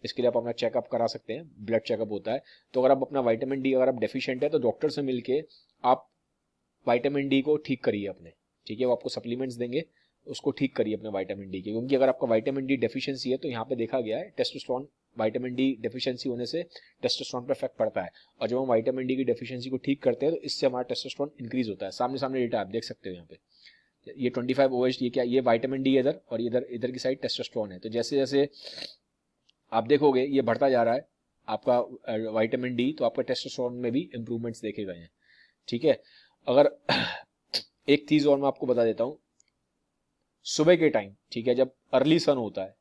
इसके लिए आप अपना चेकअप करा सकते हैं, ब्लड चेकअप होता है, तो अगर आप अपना विटामिन डी अगर आप डेफिशिएंट है तो डॉक्टर से मिलके आप विटामिन डी को ठीक करिए अपने। ठीक है, वो आपको सप्लीमेंट्स देंगे, उसको ठीक करिए अपने विटामिन डी के, क्योंकि अगर आपका विटामिन डी डेफिशिएंसी है तो यहाँ पे देखा गया है टेस्टोस्टेरोन, विटामिन डी डेफिशिएंसी होने से टेस्टोस्टेरोन पर इफेक्ट पड़ता है, और जब हम विटामिन डी की डेफिशिएंसी को ठीक करते हैं तो इससे हमारा टेस्टोस्टेरोन इंक्रीज होता है। सामने सामने डेटा आप देख सकते हो यहाँ पे, ये 25 OH, ये क्या, ये विटामिन डी इधर, और इधर इधर की साइड टेस्टोस्टेरोन है। तो जैसे जैसे आप देखोगे ये बढ़ता जा रहा है आपका विटामिन डी, तो आपका टेस्टोस्टेरोन में भी इंप्रूवमेंट्स देखे गए हैं। ठीक है, अगर एक चीज और मैं आपको बता देता हूं, सुबह के टाइम, ठीक है, जब अर्ली सन होता है,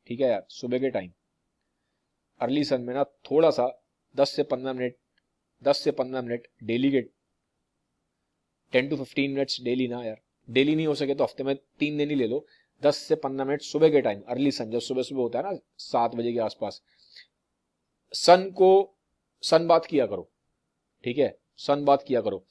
ठीक है यार, सुबह के टाइम अर्ली सन में ना थोड़ा सा 10 से 15 मिनट डेली के, 10 to 15 मिनट्स डेली ना यार, डेली नहीं हो सके तो हफ्ते में 3 दिन ही ले लो, 10 से 15 मिनट सुबह के टाइम, अर्ली सन, जब सुबह सुबह होता है ना 7 बजे के आसपास, सन बाथ किया करो। ठीक है, सन बाथ किया करो,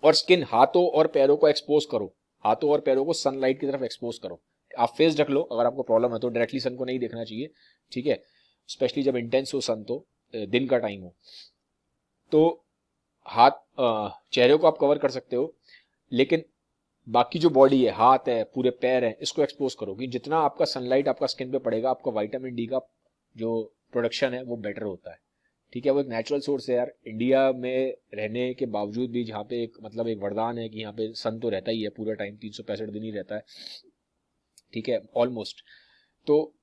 और स्किन, हाथों और पैरों को एक्सपोज करो, हाथों और पैरों को सनलाइट की तरफ एक्सपोज करो। आप फेस ढक लो, अगर आपको प्रॉब्लम है तो डायरेक्टली सन को नहीं देखना चाहिए। ठीक है, स्पेशली जब इंटेंस हो सन, तो दिन का टाइम हो, तो हाथ चेहरे को आप कवर कर सकते हो, लेकिन बाकी जो बॉडी है, हाथ है, पूरे पैर है, इसको एक्सपोज करो, कि जितना आपका सनलाइट आपका स्किन पे पड़ेगा, आपका विटामिन डी का जो प्रोडक्शन है वो बेटर होता है। ठीक है, वो एक नेचुरल सोर्स है यार, इंडिया में रहने के बावजूद भी, जहाँ पे एक मतलब एक वरदान है कि यहाँ पे सन तो रहता ही है पूरा टाइम, 365 दिन ही रहता है। ठीक है, ऑलमोस्ट, तो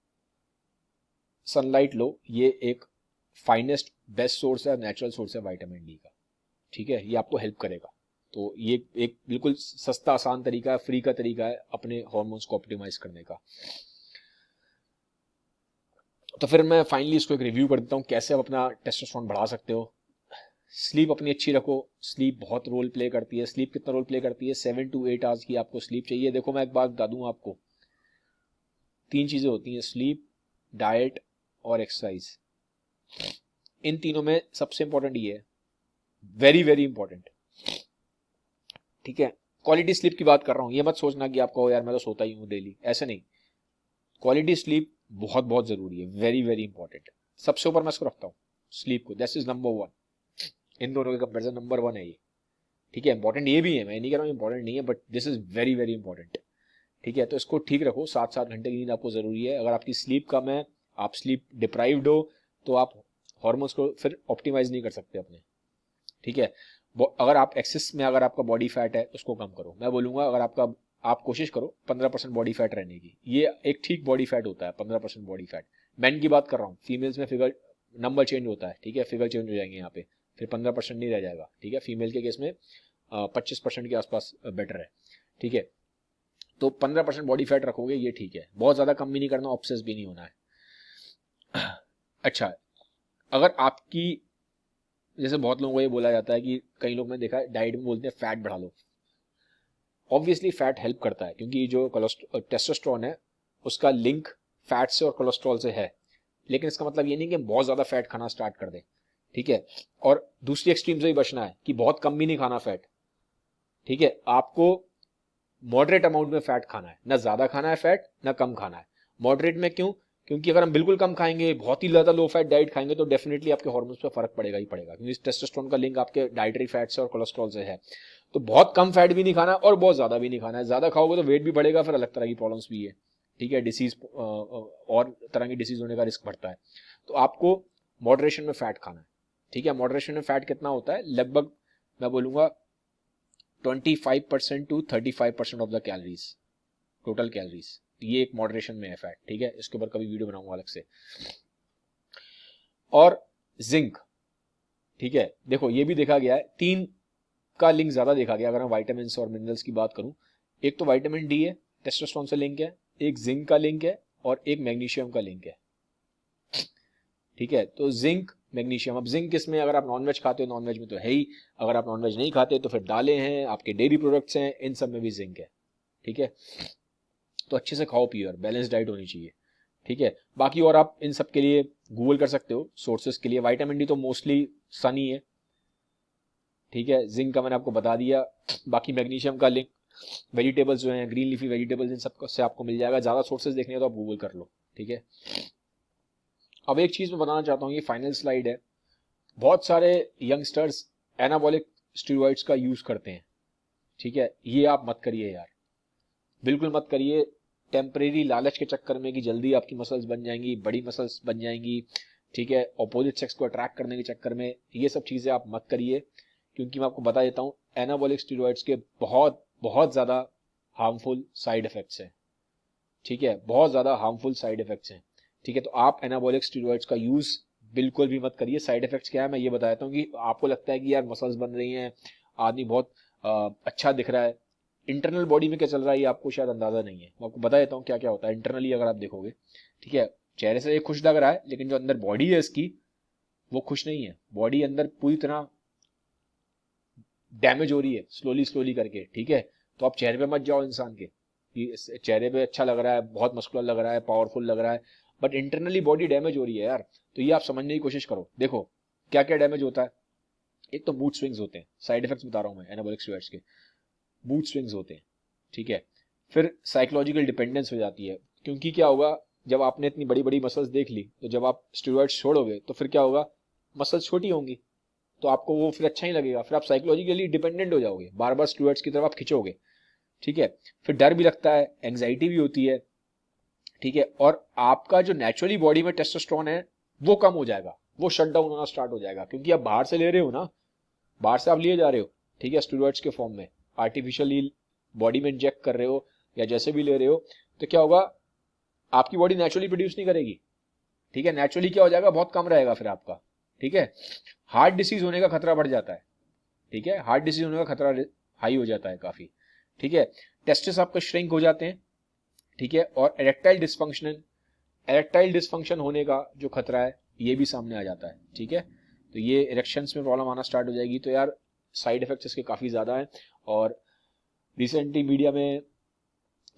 सनलाइट लो, ये एक फाइनेस्ट बेस्ट सोर्स है, नेचुरल सोर्स है विटामिन डी का। ठीक है, ये आपको हेल्प करेगा। तो ये एक बिल्कुल सस्ता आसान तरीका है, फ्री का तरीका है अपने हार्मोन्स को ऑप्टिमाइज करने का। तो फिर मैं फाइनली इसको एक रिव्यू कर देता हूँ, कैसे आप अपना टेस्टोस्टेरोन बढ़ा सकते हो। स्लीप अपनी अच्छी रखो, स्लीप बहुत रोल प्ले करती है। स्लीप कितना रोल प्ले करती है, 7 to 8 आवर्स की आपको स्लीप चाहिए। देखो मैं एक बात बता दूं आपको, 3 चीजें होती हैं, स्लीप, डाइट और एक्सरसाइज। इन तीनों में सबसे इंपॉर्टेंट ये है, वेरी वेरी इंपॉर्टेंट। ठीक है, क्वालिटी स्लीप की बात कर रहा हूं, ये मत सोचना कि आपको यार मैं तो सोता ही हूँ डेली, ऐसे नहीं। क्वालिटी स्लीप बहुत बहुत जरूरी है, वेरी वेरी इंपॉर्टेंट। सबसे ऊपर मैं इसको रखता हूँ, स्लीप को, दिस इज नंबर 1, इन दोनों के कंपेरिजन नंबर 1 है ये। ठीक है, इंपॉर्टेंट ये भी है, मैं नहीं कह रहा हूँ इंपॉर्टेंट नहीं है, but this is very very important. ठीक है, तो इसको ठीक रखो, 7-7 घंटे की नींद आपको जरूरी है। अगर आपकी स्लीप कम है, आप स्लीप डिप्राइव्ड हो, तो आप हॉर्मोन्स को फिर ऑप्टिमाइज नहीं कर सकते अपने। ठीक है, अगर आप एक्सेस में, अगर आपका बॉडी फैट है उसको कम करो। मैं बोलूंगा अगर आप कोशिश करो 15% बॉडी फैट रहने की, ये एक ठीक बॉडी फैट होता है, 15% बॉडी फैट। मैन की बात कर रहा हूँ, फीमेल्स में फिगर नंबर चेंज होता है। ठीक है, फिगर चेंज हो जाएंगे यहाँ पे, फिर 15% नहीं रह जाएगा। ठीक है, फीमेल के केस में 25% के आसपास बेटर है। ठीक है, तो 15% बॉडी फैट रखोगे, ये ठीक है, बहुत ज्यादा कम भी नहीं करना, ऑब्सेस भी नहीं होना है। अच्छा, अगर आपकी, जैसे बहुत लोगों को ये बोला जाता है कि कई लोग, मैं देखा है डाइट में बोलते हैं फैट बढ़ा लो। ऑब्वियसली फैट हेल्प करता है, क्योंकि जो टेस्टोस्टेरोन है उसका लिंक फैट से और कोलेस्ट्रॉल से है, लेकिन इसका मतलब ये नहीं कि बहुत ज्यादा फैट खाना स्टार्ट कर दे। ठीक है, और दूसरी एक्सट्रीम से भी बचना है कि बहुत कम भी नहीं खाना फैट। ठीक है, आपको मॉडरेट अमाउंट में फैट खाना है, ना ज्यादा खाना है फैट, ना कम खाना है। मॉडरेट में क्यों, क्योंकि अगर हम बिल्कुल कम खाएंगे, बहुत ही ज्यादा लो फैट डाइट खाएंगे, तो डेफिनेटली आपके हार्मोन्स पे फर्क पड़ेगा ही पड़ेगा, क्योंकि टेस्टोस्टेरोन का लिंक आपके डाइटरी फैट से और कोलेस्ट्रॉल से है। तो बहुत कम फैट भी नहीं खाना और बहुत ज्यादा भी नहीं खाना है। ज्यादा खाओगे तो वेट भी बढ़ेगा, फिर अलग तरह की प्रॉब्लम्स भी है। ठीक है, डिसीज और तरह की डिसीज होने का रिस्क बढ़ता है। तो आपको मॉडरेशन में फैट खाना है। ठीक है, मॉडरेशन में फैट कितना होता है, लगभग मैं बोलूंगा 25% to 35% of the calories, total calories, ये एक मॉडरेशन में है फैट। ठीक है, इसके ऊपर कभी वीडियो बनाऊंगा अलग से। और जिंक, ठीक है। देखो ये भी देखा गया है, 3 का लिंक ज्यादा देखा गया अगर मैं विटामिन और मिनरल्स की बात करूं। एक तो विटामिन डी है, टेस्टोस्टेरोन से लिंक है, एक जिंक का लिंक है और एक मैग्नीशियम का लिंक है, ठीक है। तो जिंक मैग्नीशियम, अब जिंक इसमें अगर आप नॉनवेज खाते हो, नॉनवेज में तो है ही, अगर आप नॉनवेज नहीं खाते तो फिर दालें हैं, आपके डेयरी प्रोडक्ट्स हैं, इन सब में भी जिंक है, ठीक है। तो अच्छे से खाओ पियो, बैलेंस डाइट होनी चाहिए, ठीक है। बाकी और आप इन सब के लिए गूगल कर सकते हो सोर्सेज के लिए। विटामिन डी तो मोस्टली सन ही है, ठीक है। जिंक का मैंने आपको बता दिया। बाकी मैग्नीशियम का लिंक वेजिटेबल्स जो हैं, ग्रीन लीफी वेजिटेबल्स, इन सब से आपको मिल जाएगा। ज़्यादा सोर्सेज देखने हैं तो आप गूगल कर लो, ठीक है। अब एक चीज़ मैं बताना चाहता हूँ, ये फाइनल स्लाइड है। बहुत सारे यंगस्टर्स एनाबॉलिक स्टेरॉइड्स का यूज़ करते हैं, ठीक है। ये आप मत करिए यार, बिल्कुल मत करिए। टेम्परेरी लालच के चक्कर में कि जल्दी आपकी मसल्स बन जाएंगी, बड़ी मसल्स बन जाएंगी, ठीक है, अपोजिट सेक्स को अट्रैक्ट करने के चक्कर में, ये सब चीज़ें आप मत करिए। क्योंकि मैं आपको बता देता हूँ, एनाबॉलिक स्टेरॉइड्स के बहुत बहुत ज़्यादा हार्मफुल साइड इफेक्ट्स हैं, ठीक है, बहुत ज़्यादा हार्मफुल साइड इफेक्ट्स हैं, ठीक है। तो आप एनाबॉलिक स्टेरॉइड्स का यूज़ बिल्कुल भी मत करिए। साइड इफेक्ट्स क्या है मैं ये बता देता हूँ कि आपको लगता है कि यार मसल्स बन रही हैं, आदमी बहुत अच्छा दिख रहा है, इंटरनल बॉडी में क्या चल रहा है ये आपको शायद अंदाजा नहीं है। मैं आपको बता देता हूँ क्या क्या होता है इंटरनली अगर आप देखोगे, ठीक है। चेहरे से ये खुश लग रहा है, लेकिन जो अंदर बॉडी है इसकी वो खुश नहीं है। बॉडी अंदर पूरी तरह डैमेज हो रही है स्लोली स्लोली करके, ठीक है। तो आप चेहरे पे मत जाओ इंसान के कि चेहरे पे अच्छा लग रहा है, बहुत मस्कुलर लग रहा है, पावरफुल लग रहा है, बट इंटरनली बॉडी डैमेज हो रही है यार। तो ये आप समझने की कोशिश करो। देखो क्या क्या डैमेज होता है। एक तो मूड स्विंग्स होते हैं, साइड इफेक्ट्स बता रहा हूँ मैं एनाबॉलिक स्टेरॉइड्स के, मूड स्विंग्स होते हैं, ठीक है। फिर साइकोलॉजिकल डिपेंडेंस हो जाती है, क्योंकि क्या होगा, जब आपने इतनी बड़ी बड़ी मसल्स देख ली तो जब आप स्टेरॉइड्स छोड़ोगे तो फिर क्या होगा, मसल्स छोटी होंगी, तो आपको वो फिर अच्छा ही लगेगा, फिर आप साइकोलॉजिकली डिपेंडेंट हो जाओगे, बार बार स्टेरॉइड्स की तरफ आप खिंचोगे, ठीक है। फिर डर भी लगता है, एंग्जाइटी भी होती है, ठीक है। और आपका जो नेचुरली बॉडी में टेस्टोस्टेरोन है वो कम हो जाएगा, वो शट डाउन होना स्टार्ट हो जाएगा, क्योंकि आप बाहर से ले रहे हो ना, बाहर से आप लिए जा रहे हो, ठीक है, स्टेरॉइड्स के फॉर्म में आर्टिफिशियली बॉडी में इंजेक्ट कर रहे हो या जैसे भी ले रहे हो, तो क्या होगा, आपकी बॉडी नेचुरली प्रोड्यूस नहीं करेगी, ठीक है। नेचुरली क्या हो जाएगा, बहुत कम रहेगा फिर आपका, ठीक है। हार्ट डिसीज होने का खतरा बढ़ जाता है, ठीक है, हार्ट डिसीज होने का खतरा हाई हो जाता है काफी, ठीक है। टेस्टिस आपके श्रिंक हो जाते हैं, ठीक है। और एरेक्टाइल डिसफंक्शन होने का जो खतरा है ये भी सामने आ जाता है, ठीक है। तो ये इरेक्शंस में प्रॉब्लम आना स्टार्ट हो जाएगी। तो यार साइड इफेक्ट्स इसके काफी ज्यादा हैं। और रिसेंटली मीडिया में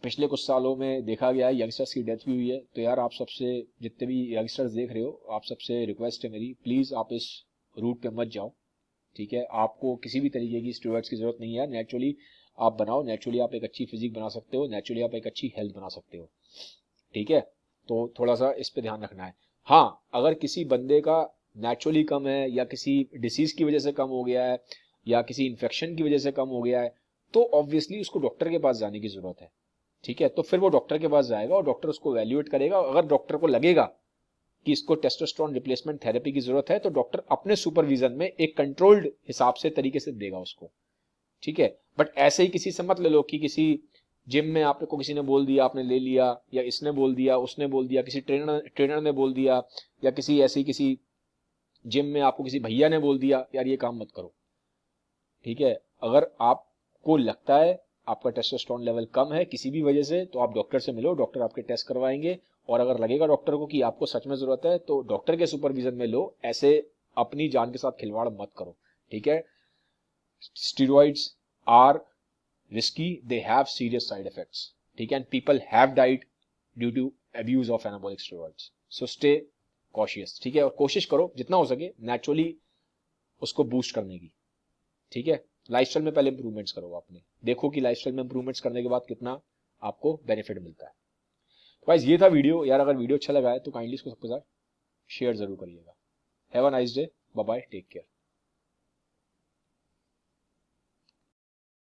पिछले कुछ सालों में देखा गया है यंगस्टर्स की डेथ भी हुई है। तो यार आप सबसे, जितने भी यंगस्टर्स देख रहे हो, आप सबसे रिक्वेस्ट है मेरी, प्लीज आप इस रूट पे मत जाओ, ठीक है। आपको किसी भी तरीके की स्टेरॉइड्स की जरूरत नहीं है। नेचुरली आप बनाओ, नेचुरली आप एक अच्छी फिजिक बना सकते हो, नेचुरली आप एक अच्छी हेल्थ बना सकते हो, ठीक है। तो थोड़ा सा इस पे ध्यान रखना है। हाँ, अगर किसी बंदे का नेचुरली कम है या किसी डिसीज की वजह से कम हो गया है या किसी इन्फेक्शन की वजह से कम हो गया है, तो ऑब्वियसली उसको डॉक्टर के पास जाने की जरूरत है, ठीक है। तो फिर वो डॉक्टर के पास जाएगा और डॉक्टर उसको वैल्यूएट करेगा। अगर डॉक्टर को लगेगा कि इसको टेस्टोस्टेरोन रिप्लेसमेंट थेरेपी की जरूरत है, तो डॉक्टर अपने सुपरविजन में एक कंट्रोल्ड हिसाब से तरीके से देगा उसको, ठीक है। बट ऐसे ही किसी से मत ले लो कि किसी जिम में आपको किसी ने बोल दिया आपने ले लिया, या इसने बोल दिया, उसने बोल दिया, किसी ट्रेनर ने बोल दिया, या किसी ऐसी किसी जिम में आपको किसी भैया ने बोल दिया, यार ये काम मत करो, ठीक है। अगर आपको लगता है आपका टेस्टोस्टेरोन लेवल कम है किसी भी वजह से, तो आप डॉक्टर से मिलो, डॉक्टर आपके टेस्ट करवाएंगे। और अगर लगेगा डॉक्टर को कि आपको सच में जरूरत है, तो डॉक्टर के सुपरविजन में लो, ऐसे अपनी जान के साथ खिलवाड़ मत करो, ठीक है। Steroids are risky, they have serious side effects, ठीक है, and people have died due to abuse of anabolic steroids, so stay cautious, ठीक है। और कोशिश करो जितना हो सके नेचुरली उसको बूस्ट करने की, ठीक है। लाइफस्टाइल में पहले इंप्रूवमेंट्स करो, आपने देखो कि लाइफस्टाइल में इंप्रूवमेंट्स करने के बाद कितना आपको बेनिफिट मिलता है। तो गाइस ये था वीडियो। यार अगर वीडियो अच्छा लगा है तो काइंडली इसको सबके साथ शेयर जरूर करिएगा। Have a nice day, bye bye, take care.